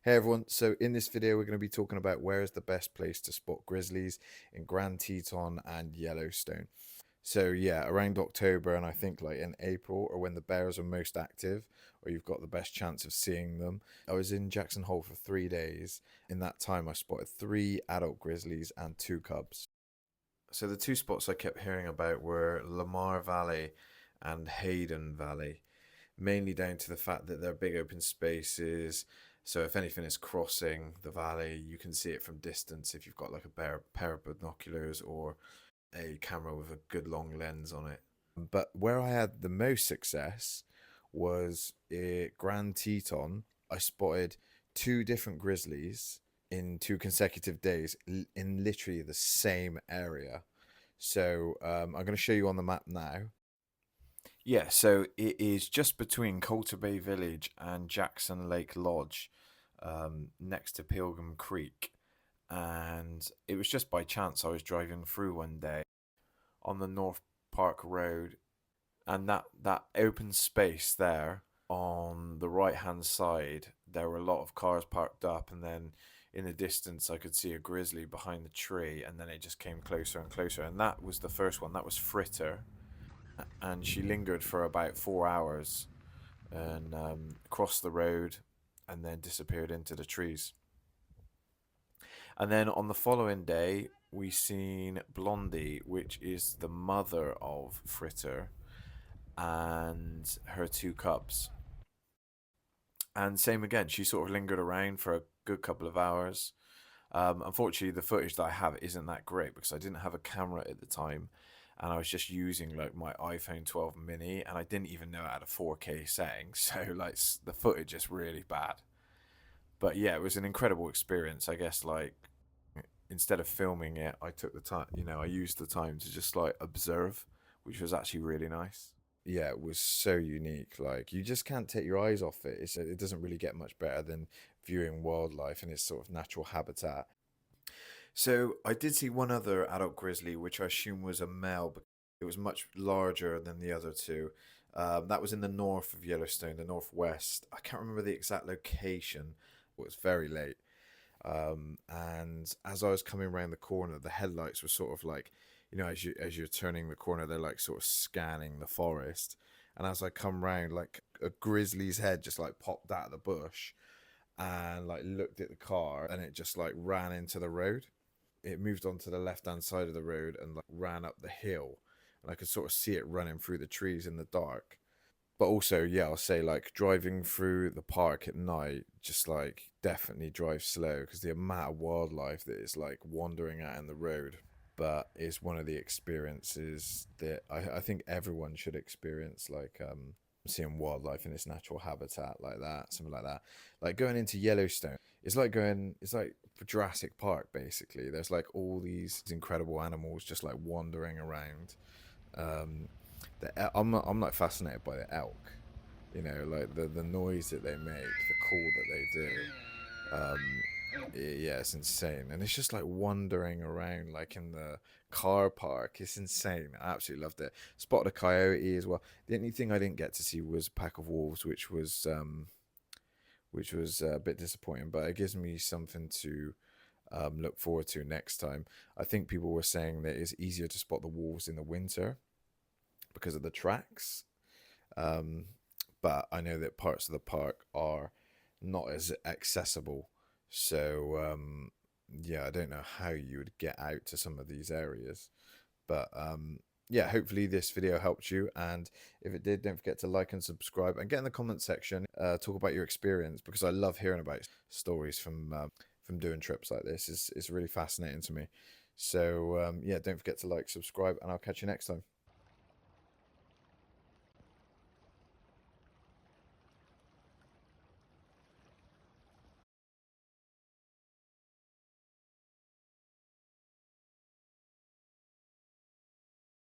Hey everyone, so in this video we're going to be talking about where is the best place to spot grizzlies in Grand Teton and Yellowstone. So yeah, around October and I think like in April are when the bears are most active or you've got the best chance of seeing them. I was in Jackson Hole for 3 days. In that time I spotted 3 adult grizzlies and 2 cubs. So the 2 spots I kept hearing about were Lamar Valley and Hayden Valley, mainly down to the fact that they're big open spaces. So if anything is crossing the valley, you can see it from distance if you've got like a pair of binoculars or a camera with a good long lens on it. But where I had the most success was at Grand Teton. I spotted 2 different grizzlies in 2 consecutive days in literally the same area. So I'm going to show you on the map now. Yeah, so it is just between Colter Bay Village and Jackson Lake Lodge, next to Pilgrim Creek. And it was just by chance I was driving through one day on the North Park Road, and that open space there on the right hand side, there were a lot of cars parked up, and then in the distance I could see a grizzly behind the tree, and then it just came closer and closer, and that was the first one. That was Fritter, and she lingered for about 4 hours and crossed the road and then disappeared into the trees. And then on the following day, we seen Blondie, which is the mother of Fritter, and her 2 cubs. And same again, she sort of lingered around for a good couple of hours. Unfortunately, the footage that I have isn't that great because I didn't have a camera at the time, and I was just using like my iPhone 12 mini, and I didn't even know it had a 4K setting, so like the footage is really bad. But yeah, it was an incredible experience. I guess like instead of filming it, I took the time, I used the time to just like observe, which was actually really nice. Yeah, it was so unique. Like you just can't take your eyes off it. It doesn't really get much better than viewing wildlife in its sort of natural habitat. So I did see one other adult grizzly, which I assume was a male, but it was much larger than the other 2. That was in the north of Yellowstone, the northwest. I can't remember the exact location. It was very late. And as I was coming around the corner, the headlights were sort of like, as you're turning the corner, they're like sort of scanning the forest. And as I come round, like a grizzly's head just like popped out of the bush and like looked at the car, and it just like ran into the road. It moved onto the left hand side of the road and like ran up the hill, and I could sort of see it running through the trees in the dark. But also, yeah, I'll say like driving through the park at night, just like definitely drive slow because the amount of wildlife that is like wandering out in the road. But it's one of the experiences that I think everyone should experience, like seeing wildlife in its natural habitat like that, something like that. Like going into Yellowstone, it's like Jurassic Park basically. There's like all these incredible animals just like wandering around. Um, I'm like fascinated by the elk, like the noise that they make, the call that they do. Yeah, it's insane, and it's just like wandering around like in the car park. It's insane. I absolutely loved it. Spotted a coyote as well. The only thing I didn't get to see was a pack of wolves, which was a bit disappointing, but it gives me something to look forward to next time. I think people were saying that it's easier to spot the wolves in the winter because of the tracks. Um, but I know that parts of the park are not as accessible. So, yeah, I don't know how you would get out to some of these areas. But yeah, hopefully this video helped you. And if it did, don't forget to like and subscribe and get in the comment section, talk about your experience, because I love hearing about stories from doing trips like this. It's really fascinating to me. So, yeah, don't forget to like, subscribe, and I'll catch you next time.